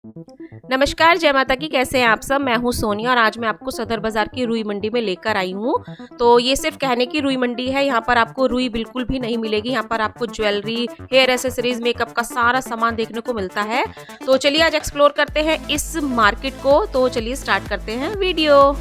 नमस्कार, जय माता की। कैसे हैं आप सब। मैं हूं सोनिया और आज मैं आपको सदर बाजार की रुई मंडी में लेकर आई हूं। तो ये सिर्फ कहने की रुई मंडी है, यहाँ पर आपको रुई बिल्कुल भी नहीं मिलेगी। यहाँ पर आपको ज्वेलरी, हेयर एसेसरीज, मेकअप का सारा सामान देखने को मिलता है। तो चलिए आज एक्सप्लोर करते हैं इस मार्केट को। तो चलिए स्टार्ट करते हैं वीडियो।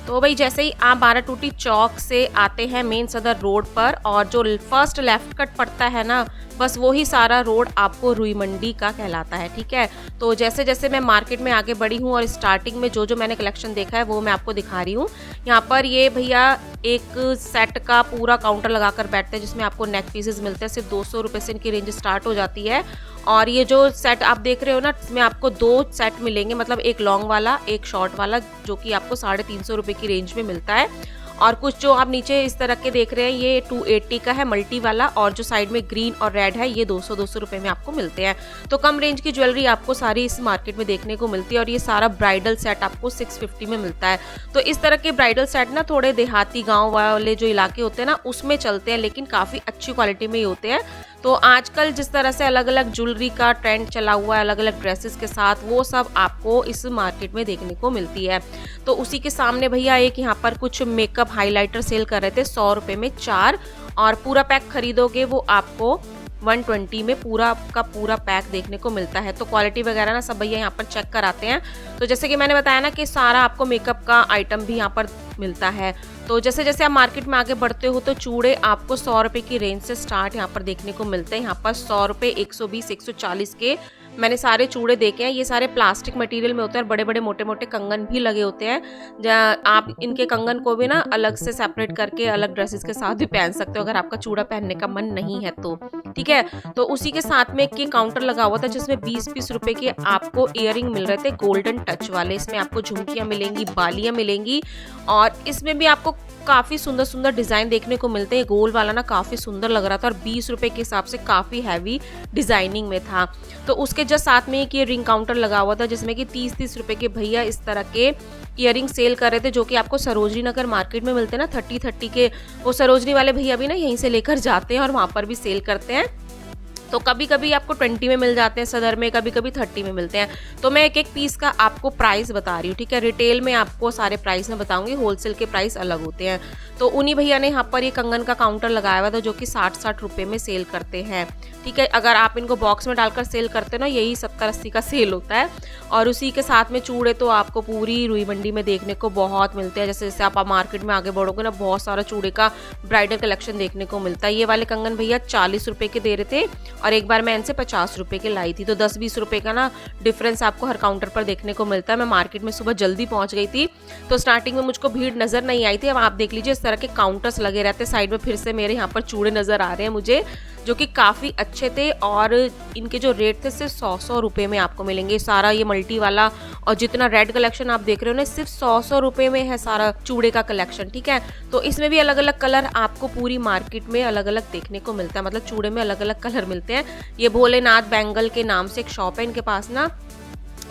तो भाई जैसे ही आप 12 टूटी चौक से आते हैं मेन सदर रोड पर और जो फर्स्ट लेफ्ट कट पड़ता है ना, बस वो ही सारा रोड आपको रुई मंडी का कहलाता है। ठीक है, तो जैसे जैसे मैं मार्केट में आगे बढ़ी हूँ और स्टार्टिंग में जो जो मैंने कलेक्शन देखा है वो मैं आपको दिखा रही हूँ। यहाँ पर ये भैया एक सेट का पूरा काउंटर लगाकर बैठते हैं जिसमें आपको नेक पीसेस मिलते हैं। सिर्फ 200 रुपये से इनकी रेंज स्टार्ट हो जाती है। और ये जो सेट आप देख रहे हो ना, इसमें आपको 2 सेट मिलेंगे, मतलब एक लॉन्ग वाला एक शॉर्ट वाला, जो कि आपको 350 रुपये की रेंज में मिलता है। और कुछ जो आप नीचे इस तरह के देख रहे हैं ये 280 का है मल्टी वाला, और जो साइड में ग्रीन और रेड है ये 200 रुपये में आपको मिलते हैं। तो कम रेंज की ज्वेलरी आपको सारी इस मार्केट में देखने को मिलती है। और ये सारा ब्राइडल सेट आपको 650 में मिलता है। तो इस तरह के ब्राइडल सेट ना थोड़े देहाती गाँव वाले जो इलाके होते हैं ना उसमें चलते हैं, लेकिन काफ़ी अच्छी क्वालिटी में ही होते हैं। तो आजकल जिस तरह से अलग अलग ज्वेलरी का ट्रेंड चला हुआ है अलग अलग ड्रेसेस के साथ, वो सब आपको इस मार्केट में देखने को मिलती है। तो उसी के सामने भैया एक यहाँ पर कुछ मेकअप हाइलाइटर सेल कर रहे थे 100 रुपये में 4, और पूरा पैक खरीदोगे वो आपको 120 में पूरा का पूरा पैक देखने को मिलता है। तो क्वालिटी वगैरह ना सब भैया यहाँ पर चेक कराते हैं। तो जैसे कि मैंने बताया ना कि सारा आपको मेकअप का आइटम भी यहाँ पर मिलता है। तो जैसे जैसे आप मार्केट में आगे बढ़ते हो तो चूड़े आपको 100 रुपये की रेंज से स्टार्ट यहाँ पर देखने को मिलते हैं। यहाँ पर 100 रुपये, 120, 140 के मैंने सारे चूड़े देखे हैं। ये सारे प्लास्टिक मटेरियल में होते हैं और बड़े बड़े मोटे मोटे कंगन भी लगे होते हैं। आप इनके कंगन को भी ना अलग से सेपरेट करके अलग ड्रेसेस के साथ भी पहन सकते हो अगर आपका चूड़ा पहनने का मन नहीं है तो। ठीक है, तो उसी के साथ में एक काउंटर लगा हुआ था जिसमें 20-20 रुपए के आपको इयररिंग मिल रहे थे गोल्डन टच वाले। इसमें आपको झुमकियां मिलेंगी, बालियां मिलेंगी, और इसमें भी आपको काफ़ी सुंदर सुंदर डिज़ाइन देखने को मिलते हैं। गोल वाला ना काफ़ी सुंदर लग रहा था और 20 रुपये के हिसाब से काफ़ी हैवी डिज़ाइनिंग में था। तो उसके जस्ट साथ में एक ये रिंग काउंटर लगा हुआ था जिसमें कि 30-30 रुपये के भैया इस तरह के इयररिंग सेल कर रहे थे, जो कि आपको सरोजनी नगर मार्केट में मिलते हैं ना 30-30 के। वो सरोजनी वाले भैया भी ना यहीं से लेकर जाते हैं और वहाँ पर भी सेल करते हैं। तो कभी कभी आपको 20 में मिल जाते हैं सदर में, कभी कभी 30 में मिलते हैं। तो मैं एक एक पीस का आपको प्राइस बता रही हूँ। ठीक है, रिटेल में आपको सारे प्राइस में बताऊंगी, होलसेल के प्राइस अलग होते हैं। तो उन्हीं भैया ने यहाँ पर ये कंगन का काउंटर लगाया हुआ था जो कि 60-60 रुपये में सेल करते हैं। ठीक है, अगर आप इनको बॉक्स में डालकर सेल करते हो ना, यही 70-80 का सेल होता है। और उसी के साथ में चूड़े तो आपको पूरी रुई मंडी में देखने को बहुत मिलते हैं। जैसे जैसे आप मार्केट में आगे बढ़ोगे ना, बहुत सारा चूड़े का ब्राइडल कलेक्शन देखने को मिलता है। ये वाले कंगन भैया 40 रुपये के दे रहे थे और एक बार मैं इनसे 50 रुपये के लाई थी। तो 10-20 रुपये का ना डिफरेंस आपको हर काउंटर पर देखने को मिलता है। मैं मार्केट में सुबह जल्दी पहुंच गई थी तो स्टार्टिंग में मुझको भीड़ नजर नहीं आई थी। अब आप देख लीजिए इस तरह के काउंटर्स लगे रहते साइड में। फिर से मेरे यहाँ पर चूड़े नजर आ रहे हैं मुझे, जो कि काफ़ी अच्छे थे और इनके जो रेट थे सिर्फ 100-100 रुपये में आपको मिलेंगे। सारा ये मल्टी वाला और जितना रेड कलेक्शन आप देख रहे हो ना, सिर्फ 100-100 रुपये में है सारा चूड़े का कलेक्शन। ठीक है, तो इसमें भी अलग अलग कलर आपको पूरी मार्केट में अलग अलग देखने को मिलता है, मतलब चूड़े में अलग अलग कलर मिलते हैं। ये भोलेनाथ बैंगल के नाम से एक शॉप है इनके पास ना।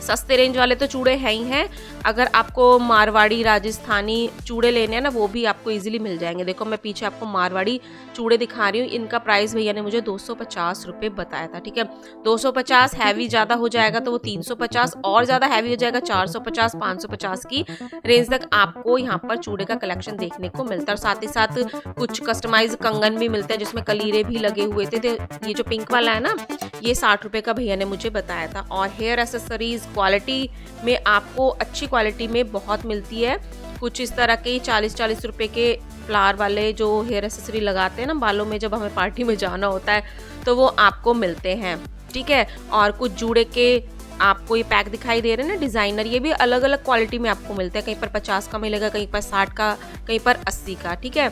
सस्ते रेंज वाले तो चूड़े हैं ही हैं, अगर आपको मारवाड़ी राजस्थानी चूड़े लेने हैं ना वो भी आपको इजीली मिल जाएंगे। देखो मैं पीछे आपको मारवाड़ी चूड़े दिखा रही हूँ। इनका प्राइस भैया ने मुझे 250 रुपये बताया था। ठीक है, 250 हैवी ज़्यादा हो जाएगा तो वो 350, और ज़्यादा हैवी हो जाएगा 450, 550 की रेंज तक आपको यहाँ पर चूड़े का कलेक्शन देखने को मिलता है। और साथ ही साथ कुछ कस्टमाइज कंगन भी मिलते हैं जिसमें कलीरे भी लगे हुए थे। ये जो पिंक वाला है ना, ये 60 रुपये का भैया ने मुझे बताया था। और हेयर एसेसरीज क्वालिटी में आपको अच्छी क्वालिटी में बहुत मिलती है। कुछ इस तरह के 40-40 रुपये के फ्लावर वाले जो हेयर एसेसरी लगाते हैं ना बालों में, जब हमें पार्टी में जाना होता है तो वो आपको मिलते हैं। ठीक है, और कुछ जूड़े के आपको ये पैक दिखाई दे रहे हैं ना डिज़ाइनर, ये भी अलग अलग क्वालिटी में आपको मिलते हैं। कहीं पर 50 का मिलेगा, कहीं पर 60 का, कहीं पर 80 का। ठीक है,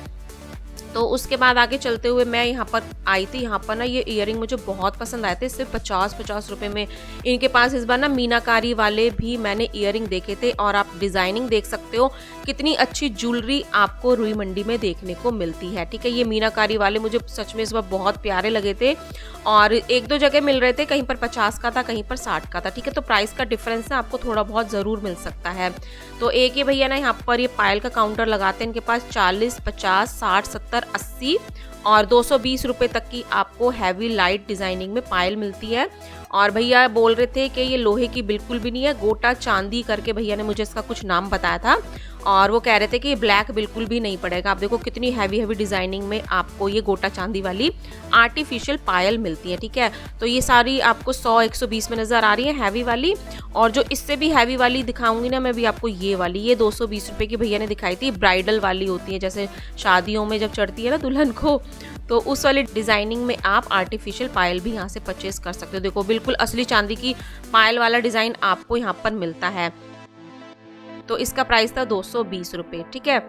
तो उसके बाद आगे चलते हुए मैं यहाँ पर आई थी। यहाँ पर ना ये इयररिंग मुझे बहुत पसंद आए थे, सिर्फ 50-50 रुपये में। इनके पास इस बार ना मीनाकारी वाले भी मैंने इयररिंग देखे थे। और आप डिज़ाइनिंग देख सकते हो कितनी अच्छी ज्वेलरी आपको रुई मंडी में देखने को मिलती है। ठीक है, ये मीनाकारी वाले मुझे सच में इस बार बहुत प्यारे लगे थे। और 1-2 जगह मिल रहे थे, कहीं पर 50 का था, कहीं पर 60 का था, ठीक है। तो प्राइस का डिफरेंस ना आपको थोड़ा बहुत ज़रूर मिल सकता है। तो एक ये भैया ना यहाँ पर ये पायल का काउंटर लगाते हैं, इनके पास 40, 50, 60, 70, 80 और 220 रुपये तक की आपको हैवी लाइट डिज़ाइनिंग में पायल मिलती है। और भैया बोल रहे थे कि ये लोहे की बिल्कुल भी नहीं है, गोटा चांदी करके भैया ने मुझे इसका कुछ नाम बताया था, और वो कह रहे थे कि ये ब्लैक बिल्कुल भी नहीं पड़ेगा। आप देखो कितनी हैवी हैवी डिज़ाइनिंग में आपको ये गोटा चांदी वाली आर्टिफिशियल पायल मिलती है, ठीक है। तो ये सारी आपको 100-120 में नज़र आ रही है हैवी वाली, और जो इससे भी हैवी वाली दिखाऊंगी ना मैं भी आपको, ये वाली, ये 220 रुपये की भैया ने दिखाई थी। ब्राइडल वाली होती है, जैसे शादियों में जब चढ़ती है ना दुल्हन को, तो उस वाली डिज़ाइनिंग में आप आर्टिफिशियल पायल भी यहाँ से परचेस कर सकते हो। देखो बिल्कुल असली चांदी की पायल वाला डिज़ाइन आपको यहाँ पर मिलता है। तो इसका प्राइस था 220 रुपये, ठीक है।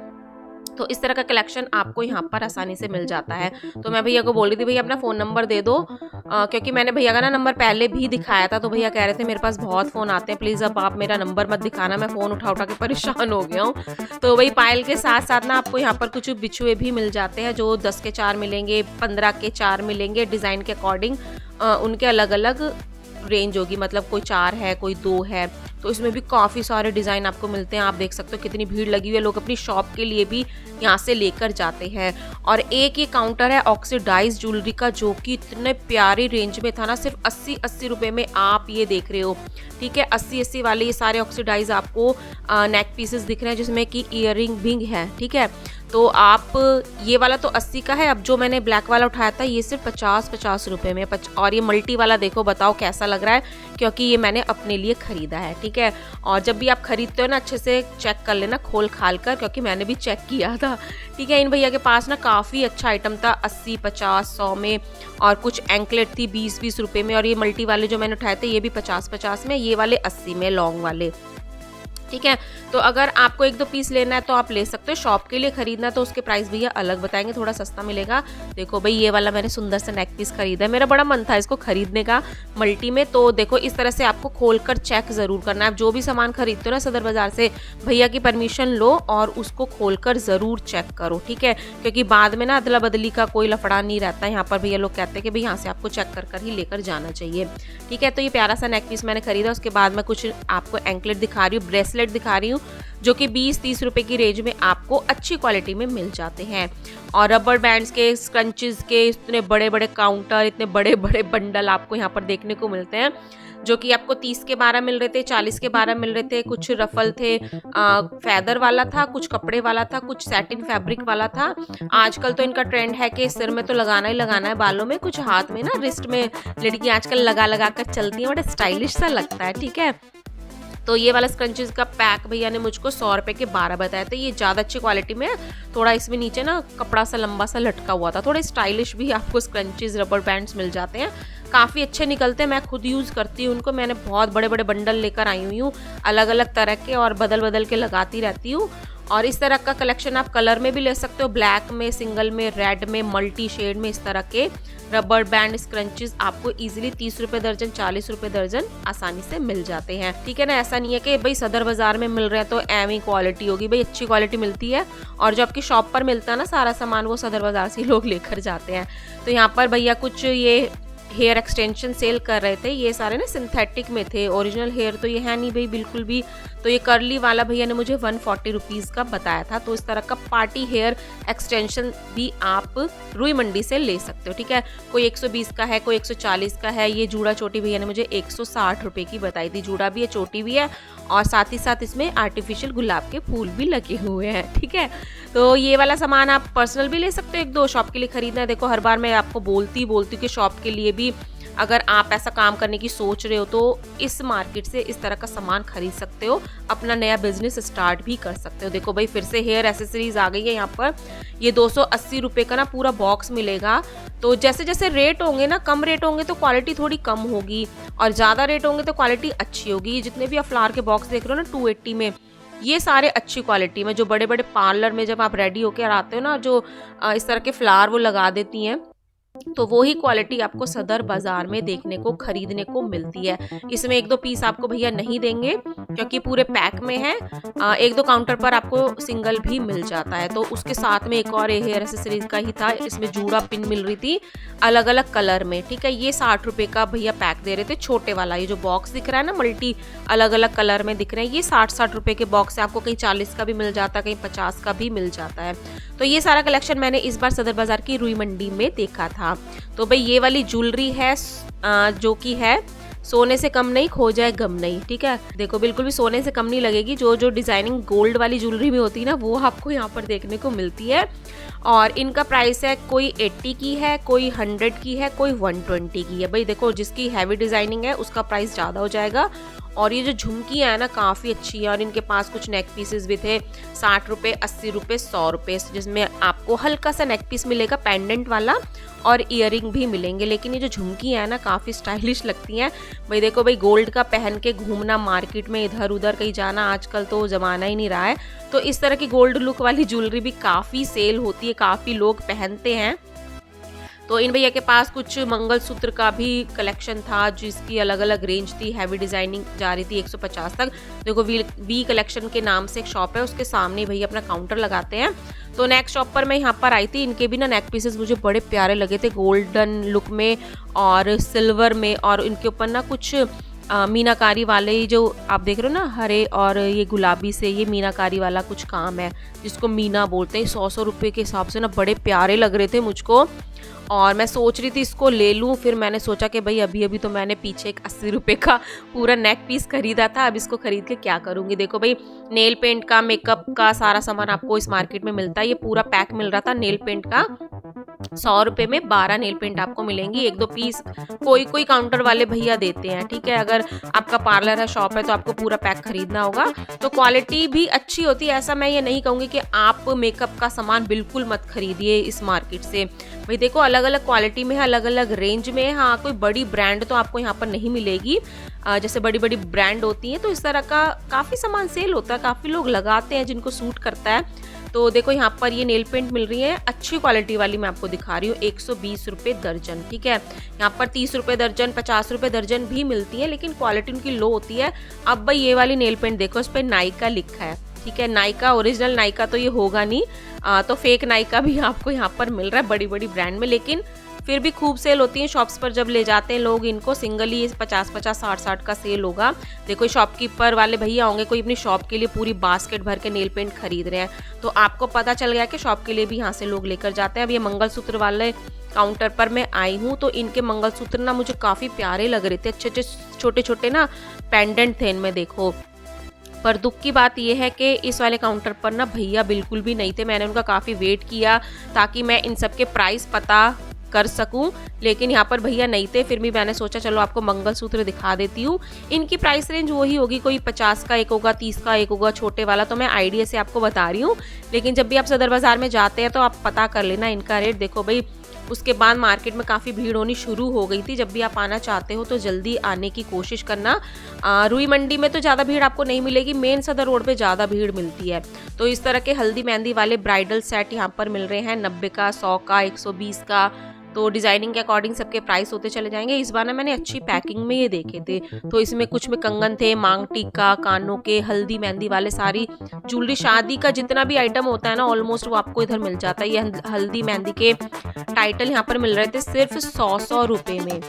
तो इस तरह का कलेक्शन आपको यहाँ पर आसानी से मिल जाता है। तो मैं भैया को बोल रही थी भैया अपना फ़ोन नंबर दे दो, क्योंकि मैंने भैया का ना नंबर पहले भी दिखाया था, तो भैया कह रहे थे मेरे पास बहुत फ़ोन आते हैं, प्लीज़ अब आप मेरा नंबर मत दिखाना, मैं फ़ोन उठा उठा के परेशान हो गया हूँ। तो वही पायल के साथ साथ ना आपको यहाँ पर कुछ बिछुए भी मिल जाते हैं, जो 10 के 4 मिलेंगे, 15 के 4 मिलेंगे, डिज़ाइन के अकॉर्डिंग उनके अलग अलग रेंज होगी, मतलब कोई 4 है, कोई 2 है। तो इसमें भी काफ़ी सारे डिज़ाइन आपको मिलते हैं। आप देख सकते हो कितनी भीड़ लगी हुई है, लोग अपनी शॉप के लिए भी यहाँ से लेकर जाते हैं। और एक ये काउंटर है ऑक्सीडाइज ज्वेलरी का, जो कि इतने प्यारी रेंज में था ना, सिर्फ 80-80 रुपये में आप ये देख रहे हो, ठीक है। 80-80 वाले ये सारे ऑक्सीडाइज आपको नेक पीसेस दिख रहे हैं, जिसमें कि ईयरिंग भी है, ठीक है। तो आप ये वाला तो 80 का है, अब जो मैंने ब्लैक वाला उठाया था ये सिर्फ 50-50 रुपये में। और ये मल्टी वाला देखो, बताओ कैसा लग रहा है, क्योंकि ये मैंने अपने लिए ख़रीदा है, ठीक है। और जब भी आप खरीदते हो ना, अच्छे से चेक कर लेना खोल खाल कर, क्योंकि मैंने भी चेक किया था, ठीक है। इन भैया के पास ना काफ़ी अच्छा आइटम था, 80, 50, 100 में, और कुछ एंकलेट थी 20-20 रुपये में। और ये मल्टी वाले जो मैंने उठाए थे ये भी 50-50 में, ये वाले 80 में लॉन्ग वाले, ठीक है। तो अगर आपको 1-2 पीस लेना है तो आप ले सकते हो, शॉप के लिए खरीदना है तो उसके प्राइस भैया अलग बताएंगे, थोड़ा सस्ता मिलेगा। देखो भाई ये वाला मैंने सुंदर सा नेक पीस खरीदा है, मेरा बड़ा मन था इसको खरीदने का मल्टी में। तो देखो इस तरह से आपको खोलकर चेक ज़रूर करना है। आप जो भी सामान खरीदते हो ना सदर बाज़ार से, भैया की परमिशन लो और उसको खोलकर ज़रूर चेक करो, ठीक है। क्योंकि बाद में ना अदला बदली का कोई लफड़ा नहीं रहता है। यहाँ पर भैया लोग कहते हैं कि भाई यहाँ से आपको चेक कर कर ही लेकर जाना चाहिए, ठीक है। तो ये प्यारा सा नेक पीस मैंने खरीदा। उसके बाद मैं कुछ आपको एंकलेट दिखा रही हूँ, ब्रेसलेट दिखा रही हूँ, जो कि 20-30 रुपए की रेंज में आपको अच्छी क्वालिटी में मिल जाते हैं। और रबर बैंड्स के, स्क्रंचेस के इतने बड़े बड़े काउंटर, इतने बड़े बड़े बंडल आपको यहाँ पर देखने को मिलते हैं, जो कि आपको 30 के 12 मिल रहे थे, 40 के 12 मिल रहे थे। कुछ रफल थे, फैदर वाला था, कुछ कपड़े वाला था, कुछ सैटिन फैब्रिक वाला था। आजकल तो इनका ट्रेंड है कि सिर में तो लगाना ही लगाना है, बालों में, कुछ हाथ में ना, रिस्ट में लड़की आजकल लगा लगा कर चलती है, बड़ा स्टाइलिश सा लगता है, ठीक है। तो ये वाला स्क्रंचेस का पैक भैया ने मुझको 100 रुपये के 12 बताए थे। ये ज़्यादा अच्छी क्वालिटी में, थोड़ा इसमें नीचे ना कपड़ा सा लंबा सा लटका हुआ था, थोड़े स्टाइलिश भी आपको स्क्रंचेस, रबर बैंड्स मिल जाते हैं, काफ़ी अच्छे निकलते हैं। मैं खुद यूज़ करती हूँ उनको, मैंने बहुत बड़े बड़े बंडल लेकर आई हुई हूँ अलग अलग तरह के, और बदल बदल के लगाती रहती हूँ। और इस तरह का कलेक्शन आप कलर में भी ले सकते हो, ब्लैक में, सिंगल में, रेड में, मल्टी शेड में। इस तरह के रबर बैंड स्क्रंचेस आपको इजीली 30 रुपये दर्जन, 40 रुपये दर्जन आसानी से मिल जाते हैं, ठीक है ना। ऐसा नहीं है कि भाई सदर बाजार में मिल रहे हैं तो एवं क्वालिटी होगी, भाई अच्छी क्वालिटी मिलती है। और जो आपकी शॉप पर मिलता है ना सारा सामान, वो सदर बाजार से लोग लेकर जाते हैं। तो यहाँ पर भैया कुछ ये हेयर एक्सटेंशन सेल कर रहे थे, ये सारे ना सिंथेटिक में थे, ओरिजिनल हेयर तो ये है नहीं भाई बिल्कुल भी। तो ये कर्ली वाला भैया ने मुझे 140 रुपीज़ का बताया था। तो इस तरह का पार्टी हेयर एक्सटेंशन भी आप रुई मंडी से ले सकते हो, ठीक है। कोई 120 का है, कोई 140 का है। ये जूड़ा चोटी भैया ने मुझे 160 रुपये की बताई थी। जूड़ा भी है, चोटी भी है, और साथ ही साथ इसमें आर्टिफिशियल गुलाब के फूल भी लगे हुए हैं, ठीक है। तो ये वाला सामान आप पर्सनल भी ले सकते हो, 1-2 शॉप के लिए खरीदना है। देखो हर बार मैं आपको बोलती हूँ कि शॉप के लिए भी अगर आप ऐसा काम करने की सोच रहे हो तो इस मार्केट से इस तरह का सामान खरीद सकते हो, अपना नया बिजनेस स्टार्ट भी कर सकते हो। देखो भाई फिर से हेयर एसेसरीज आ गई है यहाँ पर। ये 280 रुपये का ना पूरा बॉक्स मिलेगा। तो जैसे जैसे रेट होंगे ना, कम रेट होंगे तो क्वालिटी थोड़ी कम होगी, और ज़्यादा रेट होंगे तो क्वालिटी अच्छी होगी। जितने भी आप फ्लावर के बॉक्स देख रहे हो ना 280 में, ये सारे अच्छी क्वालिटी में, जो बड़े बड़े पार्लर में जब आप रेडी होकर आते हो ना, जो इस तरह के फ्लावर वो लगा देती हैं, तो वो ही क्वालिटी आपको सदर बाज़ार में देखने को, खरीदने को मिलती है। इसमें 1-2 पीस आपको भैया नहीं देंगे क्योंकि पूरे पैक में है। 1-2 काउंटर पर आपको सिंगल भी मिल जाता है। तो उसके साथ में एक और हेयर एक्सेसरीज का ही था, इसमें जूड़ा पिन मिल रही थी अलग-अलग कलर में, ठीक है। ये 60 रुपए का भैया पैक दे रहे थे, छोटे वाला। ये जो बॉक्स दिख रहा है ना, मल्टी अलग-अलग कलर में दिख रहे हैं, ये 60-60 रुपए के बॉक्स है। आपको कहीं 40 का भी मिल जाता है, कहीं 50 का भी मिल जाता है। तो ये सारा कलेक्शन मैंने इस बार सदर बाज़ार की रुई मंडी में देखा था। तो भाई ये वाली ज्वेलरी है जो कि है सोने से कम नहीं, खो जाए गम नहीं, ठीक है। देखो बिल्कुल भी सोने से कम नहीं लगेगी। जो जो डिजाइनिंग गोल्ड वाली ज्वेलरी में होती है ना, वो आपको यहाँ पर देखने को मिलती है। और इनका प्राइस है, कोई 80 की है, कोई 100 की है, कोई 120 की है। भाई देखो जिसकी हैवी डिजाइनिंग है उसका प्राइस ज़्यादा हो जाएगा। और ये जो झुमकियाँ है ना, काफ़ी अच्छी है। और इनके पास कुछ नेक पीसेस भी थे, 60 रुपये, 80 रुपये, 100 रुपये, जिसमें आपको हल्का सा नेक पीस मिलेगा पेंडेंट वाला, और ईयरिंग भी मिलेंगे। लेकिन ये जो झुमकियाँ है ना, काफ़ी स्टाइलिश लगती हैं। भाई देखो भाई, गोल्ड का पहन के घूमना, मार्केट में इधर उधर कहीं जाना आजकल तो ज़माना ही नहीं रहा है। तो इस तरह की गोल्ड लुक वाली ज्वेलरी भी काफ़ी सेल होती है, काफ़ी लोग पहनते हैं। तो इन भैया के पास कुछ मंगलसूत्र का भी कलेक्शन था, जिसकी अलग अलग रेंज थी। हैवी डिजाइनिंग जा रही थी 150 तक। देखो वी कलेक्शन के नाम से एक शॉप है, उसके सामने भैया अपना काउंटर लगाते हैं। तो नेक्स्ट शॉप पर मैं यहाँ पर आई थी। इनके भी ना नेक पीसेस मुझे बड़े प्यारे लगे थे, गोल्डन लुक में और सिल्वर में। और इनके ऊपर ना कुछ मीनाकारी वाले, जो आप देख रहे हो ना, हरे और ये गुलाबी से ये मीनाकारी वाला कुछ काम है, जिसको मीना बोलते हैं। 100 रुपये के हिसाब से ना बड़े प्यारे लग रहे थे मुझको। और मैं सोच रही थी इसको ले लूँ, फिर मैंने सोचा कि भाई अभी अभी तो मैंने पीछे एक 80 रुपये का पूरा नेक पीस खरीदा था, अब इसको खरीद के क्या करूँगी। देखो भाई, नेल पेंट का, मेकअप का सारा सामान आपको इस मार्केट में मिलता है। ये पूरा पैक मिल रहा था नेल पेंट का। 100 रुपये में 12 नेल पेंट आपको मिलेंगी। 1-2 पीस कोई कोई काउंटर वाले भैया देते हैं, ठीक है। अगर आपका पार्लर है, शॉप है, तो आपको पूरा पैक खरीदना होगा। तो क्वालिटी भी अच्छी होती है। ऐसा मैं ये नहीं कहूँगी कि आप मेकअप का सामान बिल्कुल मत खरीदिए इस मार्केट से। भाई देखो, अलग अलग क्वालिटी में है, अलग अलग रेंज में है। हाँ, कोई बड़ी ब्रांड तो आपको यहाँ पर नहीं मिलेगी। जैसे बड़ी बड़ी ब्रांड होती हैं, तो इस तरह का काफ़ी सामान सेल होता है, काफ़ी लोग लगाते हैं जिनको सूट करता है। तो देखो यहाँ पर ये नेल पेंट मिल रही है, अच्छी क्वालिटी वाली मैं आपको दिखा रही हूँ, 120 रुपये दर्जन, ठीक है। यहाँ पर 30 रुपये दर्जन, 50 रुपये दर्जन भी मिलती है, लेकिन क्वालिटी उनकी लो होती है। अब भाई ये वाली नेल पेंट देखो, इस पर नाइका लिखा है, ठीक है। नाइका, ओरिजिनल नाइका तो ये होगा नहीं, तो फेक नाइका भी आपको यहाँ पर मिल रहा है बड़ी बड़ी ब्रांड में। लेकिन फिर भी खूब सेल होती हैं शॉप्स पर। जब ले जाते हैं लोग इनको सिंगली, 50-50, 60-60 का सेल होगा। देखो शॉपकीपर वाले भैया होंगे, कोई अपनी शॉप के लिए पूरी बास्केट भर के नेल पेंट खरीद रहे हैं, तो आपको पता चल गया कि शॉप के लिए भी यहाँ से लोग लेकर जाते हैं। अब ये मंगलसूत्र वाले काउंटर पर मैं आई हूँ, तो इनके मंगलसूत्र ना मुझे काफ़ी प्यारे लग रहे थे, अच्छे अच्छे छोटे छोटे ना पेंडेंट थे इनमें, देखो। पर दुख की बात यह है कि इस वाले काउंटर पर ना भैया बिल्कुल भी नहीं थे। मैंने उनका काफ़ी वेट किया ताकि मैं इन सब के प्राइस पता कर सकूं, लेकिन यहाँ पर भैया नहीं थे। फिर भी मैंने सोचा चलो आपको मंगलसूत्र दिखा देती हूँ। इनकी प्राइस रेंज वही होगी, कोई 50 का एक होगा, 30 का एक होगा, छोटे वाला तो मैं आइडिया से आपको बता रही हूँ। लेकिन जब भी आप सदर बाज़ार में जाते हैं तो आप पता कर लेना इनका रेट। देखो भाई, उसके बाद मार्केट में काफ़ी भीड़ होनी शुरू हो गई थी। जब भी आप आना चाहते हो तो जल्दी आने की कोशिश करना। रुई मंडी में तो ज़्यादा भीड़ आपको नहीं मिलेगी, मेन सदर रोड पे ज़्यादा भीड़ मिलती है। तो इस तरह के हल्दी मेहंदी वाले ब्राइडल सेट यहाँ पर मिल रहे हैं 90 का, 100 का, 120 का। तो डिज़ाइनिंग के अकॉर्डिंग सबके प्राइस होते चले जाएंगे। इस बार ना मैंने अच्छी पैकिंग में ये देखे थे, तो इसमें कुछ में कंगन थे, मांग टीका, कानों के, हल्दी मेहंदी वाले सारी ज्वेलरी, शादी का जितना भी आइटम होता है ना ऑलमोस्ट वो आपको इधर मिल जाता है। ये हल्दी मेहंदी के टाइटल यहाँ पर मिल रहे थे सिर्फ 100 रुपये में,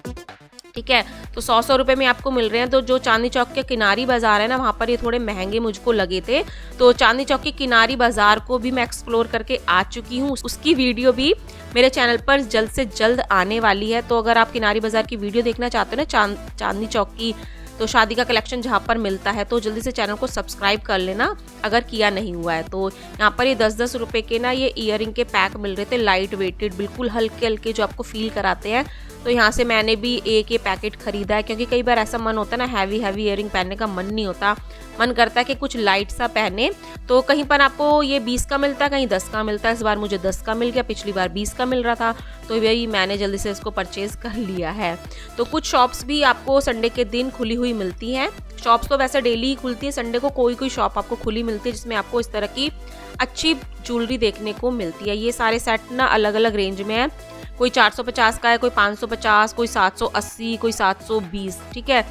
ठीक है। तो 100 रुपये में आपको मिल रहे हैं। तो जो चांदनी चौक के किनारी बाजार है ना, वहाँ पर ये थोड़े महंगे मुझको लगे थे। तो चांदनी चौक के किनारी बाजार को भी मैं एक्सप्लोर करके आ चुकी हूँ, उसकी वीडियो भी मेरे चैनल पर जल्द से जल्द आने वाली है। तो अगर आप किनारी बाजार की वीडियो देखना चाहते हो ना, चांदनी चौक की, तो शादी का कलेक्शन जहाँ पर मिलता है, तो जल्दी से चैनल को सब्सक्राइब कर लेना अगर किया नहीं हुआ है। तो यहाँ पर ये 10-10 रुपये के ना ये ईयरिंग के पैक मिल रहे थे, लाइट वेटेड, बिल्कुल हल्के हल्के, जो आपको फील कराते हैं। तो यहाँ से मैंने भी एक ये पैकेट खरीदा है, क्योंकि कई बार ऐसा मन होता है ना, हैवी हैवी ईयरिंग पहनने का मन नहीं होता, मन करता है कि कुछ लाइट सा पहने। तो कहीं पर आपको ये 20 का मिलता है, कहीं 10 का मिलता है। इस बार मुझे 10 का मिल गया, पिछली बार 20 का मिल रहा था, तो यही मैंने जल्दी से इसको परचेज कर लिया है। तो कुछ शॉप्स भी आपको संडे के दिन खुली हुई मिलती हैं। शॉप्स तो वैसे डेली ही खुलती है, संडे को कोई कोई शॉप आपको खुली मिलती है जिसमें आपको इस तरह की अच्छी ज्वेलरी देखने को मिलती है। ये सारे सेट ना अलग अलग रेंज में है। कोई 450 का है, कोई 550, कोई 780, कोई 720, ठीक है।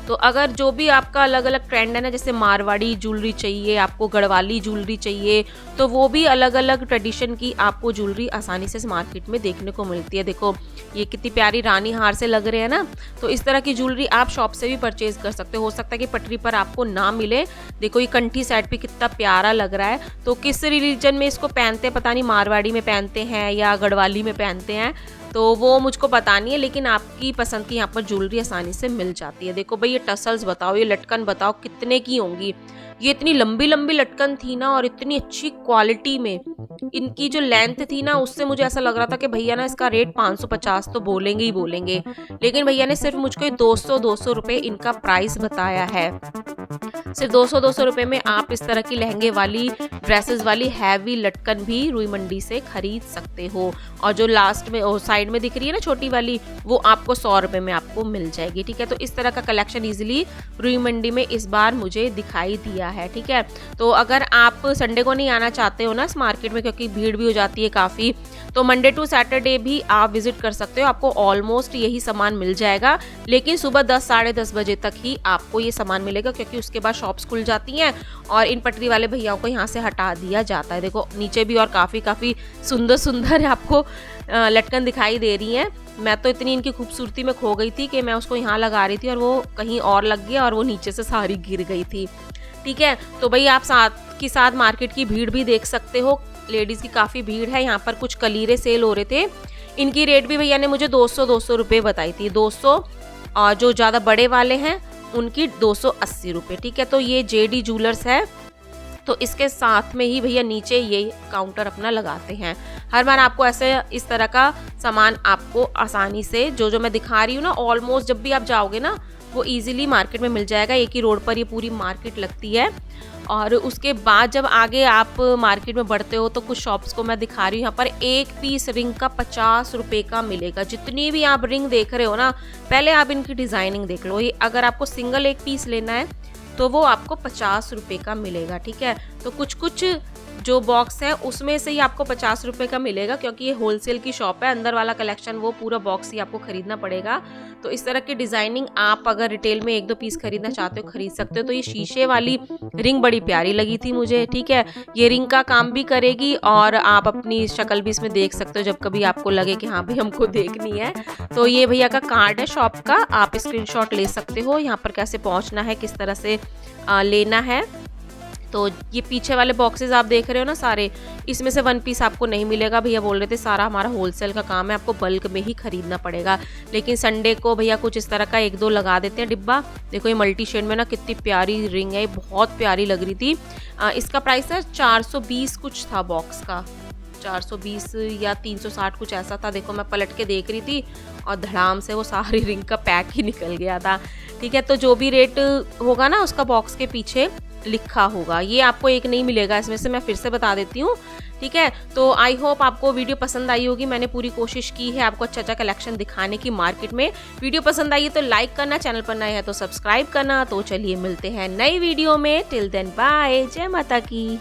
तो अगर जो भी आपका अलग अलग ट्रेंड है ना, जैसे मारवाड़ी ज्वेलरी चाहिए आपको, गढ़वाली ज्वेलरी चाहिए, तो वो भी अलग अलग ट्रेडिशन की आपको ज्वेलरी आसानी से इस मार्केट में देखने को मिलती है। देखो ये कितनी प्यारी रानी हार से लग रहे हैं ना, तो इस तरह की ज्वेलरी आप शॉप से भी परचेज कर सकते हो सकता है कि पटरी पर आपको ना मिले। देखो ये कंठी सेट भी कितना प्यारा लग रहा है। तो किस रिलीजन में इसको पहनते हैं पता नहीं, मारवाड़ी में पहनते हैं या गढ़वाली में पहनते हैं, तो वो मुझको पता नहीं है, लेकिन आपकी पसंद की यहाँ पर ज्वेलरी आसानी से मिल जाती है। देखो भाई ये टसल्स बताओ, ये लटकन बताओ कितने की होंगी। ये इतनी लंबी लंबी लटकन थी ना, और इतनी अच्छी क्वालिटी में। इनकी जो लेंथ थी ना, उससे मुझे ऐसा लग रहा था कि भैया ना इसका रेट 550 तो बोलेंगे ही बोलेंगे, लेकिन भैया ने सिर्फ मुझको 200 रुपए इनका प्राइस बताया है। सिर्फ 200 रुपए में आप इस तरह की लहंगे वाली, ड्रेसेस वाली हैवी लटकन भी रुई मंडी से खरीद सकते हो। और जो लास्ट में साइड में दिख रही है ना छोटी वाली, वो आपको 100 रुपए में आपको मिल जाएगी, ठीक है। तो इस तरह का कलेक्शन इजीली रुई मंडी में इस बार मुझे दिखाई दिया है, ठीक है। तो अगर आप संडे को नहीं आना चाहते हो ना इस मार्केट में, क्योंकि भीड़ भी हो जाती है काफ़ी, तो मंडे टू सैटरडे भी आप विजिट कर सकते हो। आपको ऑलमोस्ट यही सामान मिल जाएगा, लेकिन सुबह 10 साढ़े 10 बजे तक ही आपको ये सामान मिलेगा, क्योंकि उसके बाद शॉप्स खुल जाती हैं और इन पटरी वाले भैयाओं को यहाँ से हटा दिया जाता है। देखो नीचे भी और काफ़ी सुंदर सुंदर आपको लटकन दिखाई दे रही हैं। मैं तो इतनी इनकी खूबसूरती में खो गई थी कि मैं उसको यहाँ लगा रही थी और वो कहीं और लग गया और वो नीचे से सारी गिर गई थी, ठीक है। तो भाई आप साथ के साथ मार्केट की भीड़ भी देख सकते हो, लेडीज़ की काफ़ी भीड़ है। यहाँ पर कुछ कलीरे सेल हो रहे थे, इनकी रेट भी भैया ने मुझे 200 रुपये बताई थी, 200, और जो ज़्यादा बड़े वाले हैं उनकी 280 रुपये, ठीक है। तो ये जेडी ज्वेलर्स है, तो इसके साथ में ही भैया नीचे ये काउंटर अपना लगाते हैं। हर बार आपको ऐसे इस तरह का सामान आपको आसानी से जो मैं दिखा रही हूँ ना, ऑलमोस्ट जब भी आप जाओगे ना वो इजीली मार्केट में मिल जाएगा। एक ही रोड पर ये पूरी मार्केट लगती है। और उसके बाद जब आगे आप मार्केट में बढ़ते हो तो कुछ शॉप्स को मैं दिखा रही हूँ। यहाँ पर एक पीस रिंग का 50 रुपये का मिलेगा। जितनी भी आप रिंग देख रहे हो ना, पहले आप इनकी डिज़ाइनिंग देख लो। ये अगर आपको सिंगल एक पीस लेना है तो वो आपको 50 रुपये का मिलेगा, ठीक है। तो कुछ जो बॉक्स है उसमें से ही आपको 50 रुपये का मिलेगा, क्योंकि ये होलसेल की शॉप है। अंदर वाला कलेक्शन वो पूरा बॉक्स ही आपको खरीदना पड़ेगा। तो इस तरह की डिज़ाइनिंग आप अगर रिटेल में 1-2 पीस खरीदना चाहते हो खरीद सकते हो। तो ये शीशे वाली रिंग बड़ी प्यारी लगी थी मुझे, ठीक है। ये रिंग का काम भी करेगी और आप अपनी शक्ल भी इसमें देख सकते हो जब कभी आपको लगे कि हाँ भाई हमको देखनी है। तो ये भैया का कार्ड है शॉप का, आप स्क्रीनशॉट ले सकते हो। यहाँ पर कैसे पहुँचना है, किस तरह से लेना है। तो ये पीछे वाले बॉक्सेस आप देख रहे हो ना सारे, इसमें से 1 पीस आपको नहीं मिलेगा। भैया बोल रहे थे सारा हमारा होलसेल का काम है, आपको बल्क में ही खरीदना पड़ेगा। लेकिन संडे को भैया कुछ इस तरह का 1-2 लगा देते हैं डिब्बा। देखो ये मल्टी शेड में ना कितनी प्यारी रिंग है, बहुत प्यारी लग रही थी। इसका प्राइस है 420 कुछ था बॉक्स का, 420 या 360 कुछ ऐसा था। देखो मैं पलट के देख रही थी और धड़ाम से वो सारी रिंग का पैक ही निकल गया था, ठीक है। तो जो भी रेट होगा ना उसका बॉक्स के पीछे लिखा होगा। ये आपको एक नहीं मिलेगा इसमें से, मैं फिर से बता देती हूँ, ठीक है। तो आई होप आपको वीडियो पसंद आई होगी। मैंने पूरी कोशिश की है आपको अच्छा कलेक्शन दिखाने की मार्केट में। वीडियो पसंद आई है तो लाइक करना, चैनल पर नए हैं तो सब्सक्राइब करना। तो चलिए मिलते हैं नई वीडियो में। टिल देन बाय, जय माता की।